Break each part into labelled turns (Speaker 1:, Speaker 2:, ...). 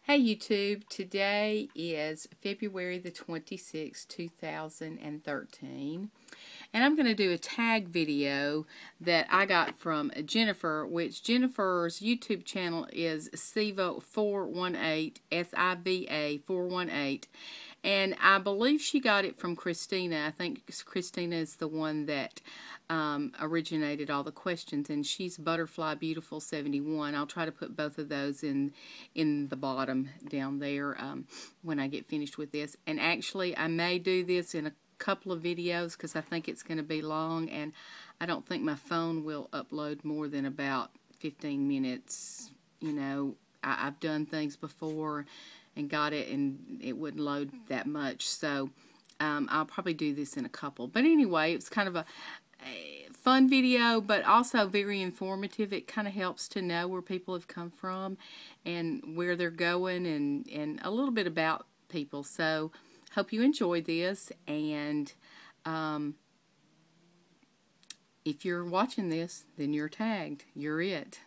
Speaker 1: Hey YouTube, today is February the 26th, 2013, and I'm going to do a tag video that I got from Jennifer, which Jennifer's YouTube channel is SIVA418, SIVA418, and I believe she got it from Christina. I think Christina is the one that originated all the questions, and she's Butterfly Beautiful 71. I'll try to put both of those in the bottom down there when I get finished with this. And actually, I may do this in a couple of videos because I think it's going to be long, and I don't think my phone will upload more than about 15 minutes. You know, I've done things before and got it, and it wouldn't load that much, so I'll probably do this in a couple. But anyway, it's kind of a fun video, but also very informative. It kind of helps to know where people have come from and where they're going, and a little bit about people. So hope you enjoy this, and if you're watching this, then you're tagged. You're it.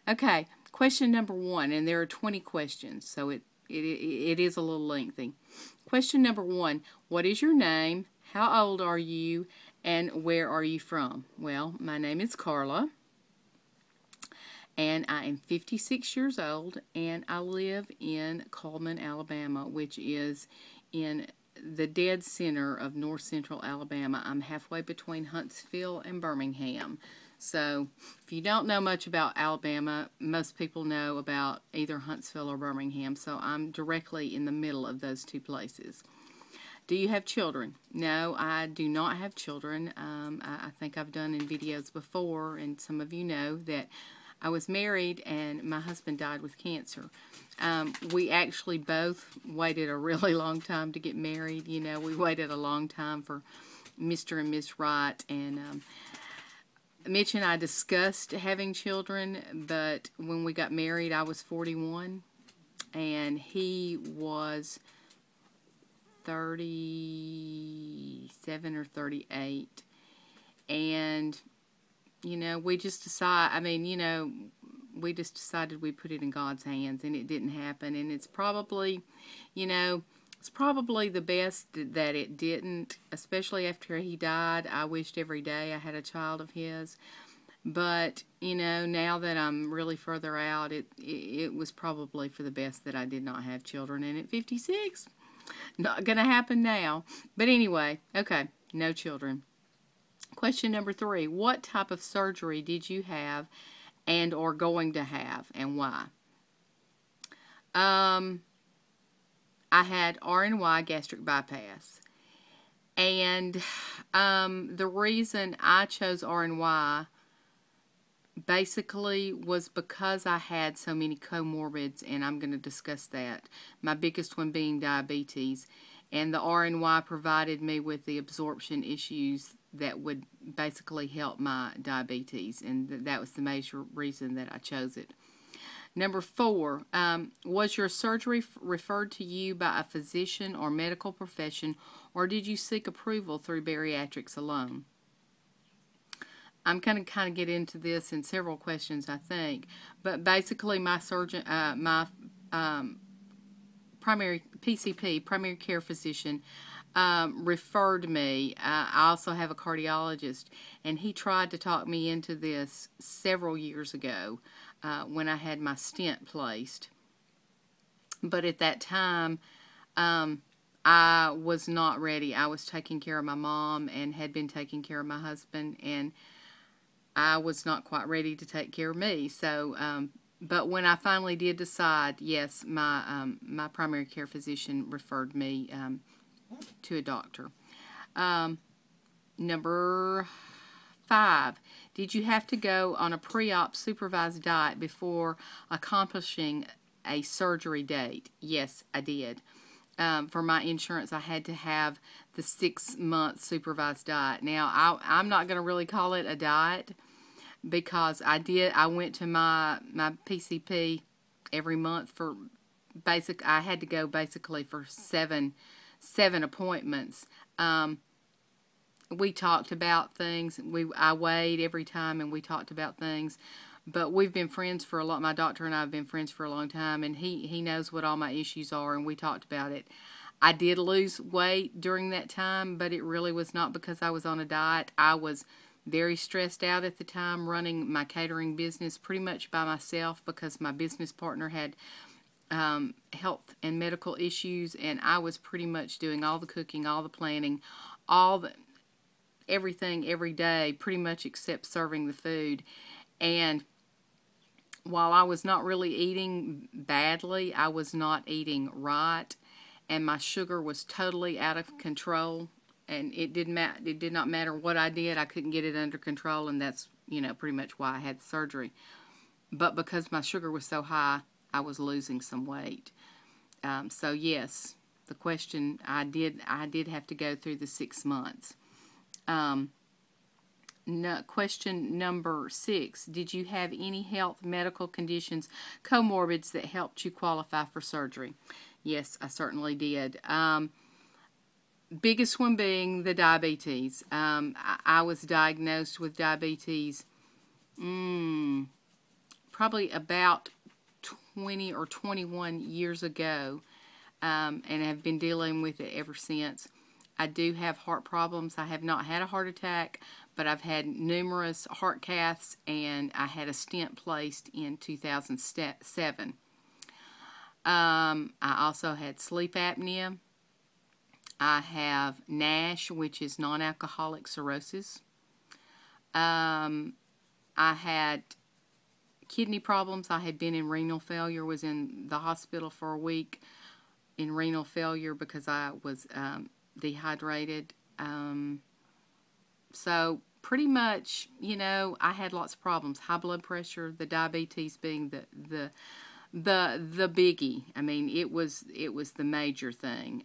Speaker 1: Okay, question number 1, and there are 20 questions, so it is a little lengthy. Question number 1, what is your name? How old are you? And where are you from? Well, my name is Carla, and I am 56 years old, and I live in Cullman, Alabama, which is in the dead center of north central Alabama. I'm halfway between Huntsville and Birmingham. So if you don't know much about Alabama, most people know about either Huntsville or Birmingham. So I'm directly in the middle of those two places. Do you have children? No, I do not have children. I think I've done in videos before, and some of you know that I was married and my husband died with cancer. We actually both waited a really long time to get married. You know, we waited a long time for Mr. and Miss Wright, and Mitch and I discussed having children, but when we got married, I was 41, and he was 37 or 38, and, you know, we just decided we'd put it in God's hands, and it didn't happen, and it's probably, you know, it's probably the best that it didn't, especially after he died. I wished every day I had a child of his. But, you know, now that I'm really further out, it was probably for the best that I did not have children. And at 56, not going to happen now. But anyway, okay, no children. Question number 3, what type of surgery did you have and or going to have, and why? I had RNY, gastric bypass, and the reason I chose RNY basically was because I had so many comorbids, and I'm going to discuss that. My biggest one being diabetes, and the RNY provided me with the absorption issues that would basically help my diabetes, and that was the major reason that I chose it. Number 4, was your surgery referred to you by a physician or medical profession, or did you seek approval through bariatrics alone? I'm going to kind of get into this in several questions, I think, but basically my surgeon, my primary PCP, primary care physician, referred me. I also have a cardiologist, and he tried to talk me into this several years ago when I had my stent placed. But at that time, I was not ready. I was taking care of my mom and had been taking care of my husband, and I was not quite ready to take care of me. So, but when I finally did decide, yes, my primary care physician referred me to a doctor. Number 5, did you have to go on a pre-op supervised diet before accomplishing a surgery date? Yes, I did. For my insurance, I had to have the 6-month supervised diet. Now, I'm not going to really call it a diet, because I went to my PCP every month for I had to go basically for seven appointments. We talked about things. I weighed every time, and we talked about things. But we've been friends for a lot. My doctor and I have been friends for a long time, and he knows what all my issues are, and we talked about it. I did lose weight during that time, but it really was not because I was on a diet. I was very stressed out at the time, running my catering business pretty much by myself because my business partner had health and medical issues, and I was pretty much doing all the cooking, all the planning, all the everything every day, pretty much except serving the food. And while I was not really eating badly, I was not eating right, and my sugar was totally out of control. And it did not matter what I did, I couldn't get it under control, and that's pretty much why I had the surgery. But because my sugar was so high, I was losing some weight. So yes, the question, I did have to go through the 6 months. Question number 6, did you have any health, medical conditions, comorbids that helped you qualify for surgery? Yes, I certainly did. Biggest one being the diabetes. I was diagnosed with diabetes probably about 20 or 21 years ago, and have been dealing with it ever since. I do have heart problems. I have not had a heart attack, but I've had numerous heart caths, and I had a stent placed in 2007. I also had sleep apnea. I have NASH, which is non-alcoholic cirrhosis. I had kidney problems. I had been in renal failure, was in the hospital for a week in renal failure because I was dehydrated. So pretty much, I had lots of problems. High blood pressure, the diabetes being the biggie. I mean, it was the major thing.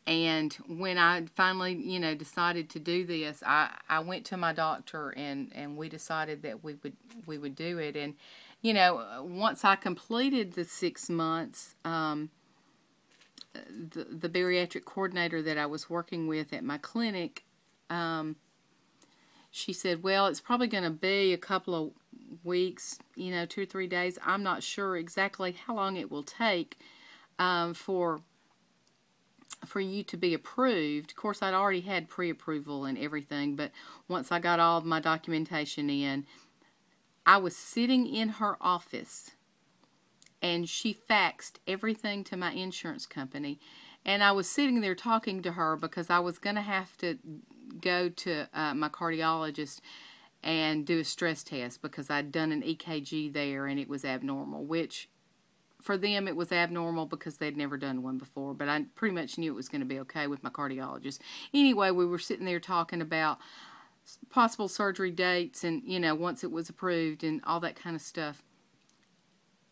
Speaker 1: And when I finally, decided to do this, I went to my doctor, and we decided that we would do it. And, once I completed the 6 months, the bariatric coordinator that I was working with at my clinic, she said, well, it's probably going to be a couple of weeks, 2 or 3 days. I'm not sure exactly how long it will take for you to be approved. Of course, I'd already had pre-approval and everything, but once I got all of my documentation in, I was sitting in her office, and she faxed everything to my insurance company, and I was sitting there talking to her because I was going to have to go to my cardiologist and do a stress test because I'd done an EKG there, and it was abnormal, which for them it was abnormal because they'd never done one before, but I pretty much knew it was going to be okay with my cardiologist. Anyway, we were sitting there talking about possible surgery dates and, once it was approved and all that kind of stuff.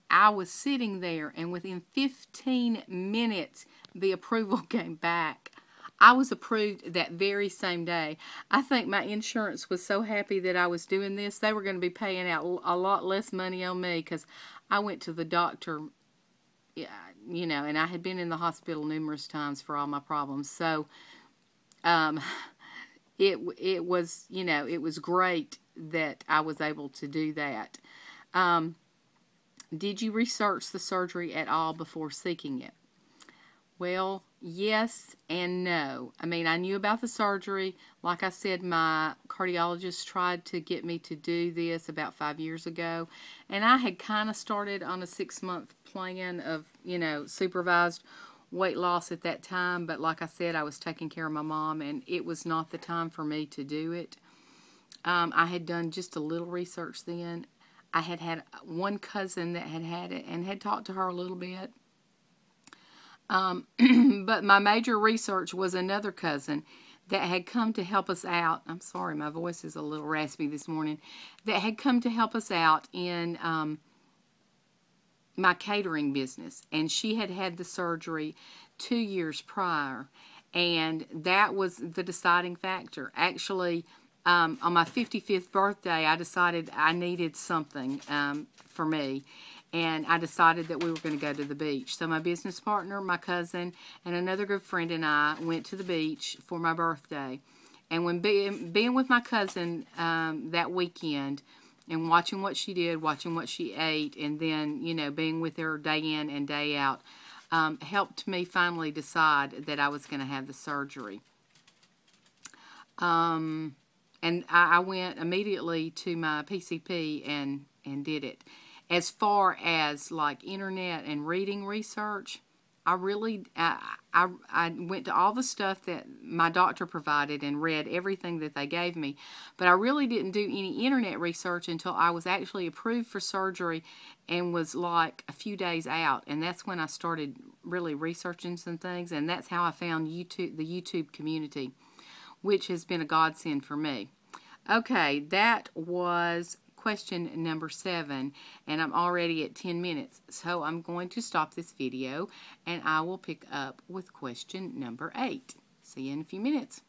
Speaker 1: I was sitting there, and within 15 minutes, the approval came back. I was approved that very same day. I think my insurance was so happy that I was doing this, they were going to be paying out a lot less money on me because I went to the doctor, and I had been in the hospital numerous times for all my problems. So it was, it was great that I was able to do that. Did you research the surgery at all before seeking it? Well, yes and no. I mean, I knew about the surgery. Like I said, my cardiologist tried to get me to do this about 5 years ago, and I had kind of started on a 6-month plan of, supervised weight loss at that time, but like I said, I was taking care of my mom, and it was not the time for me to do it. I had done just a little research then. I had one cousin that had it and had talked to her a little bit. But my major research was another cousin that had come to help us out. I'm sorry, my voice is a little raspy this morning. That had come to help us out in my catering business. And she had had the surgery 2 years prior. And that was the deciding factor. Actually, on my 55th birthday, I decided I needed something for me. And I decided that we were going to go to the beach. So my business partner, my cousin, and another good friend and I went to the beach for my birthday. And when being with my cousin that weekend and watching what she did, watching what she ate, and then, you know, being with her day in and day out, helped me finally decide that I was going to have the surgery. And I went immediately to my PCP and did it. As far as like internet and reading research, I went to all the stuff that my doctor provided and read everything that they gave me, but I really didn't do any internet research until I was actually approved for surgery and was like a few days out, and that's when I started really researching some things, and that's how I found YouTube, the YouTube community, which has been a godsend for me. Okay, that was question number 7, and I'm already at 10 minutes, so I'm going to stop this video and I will pick up with question number 8. See you in a few minutes.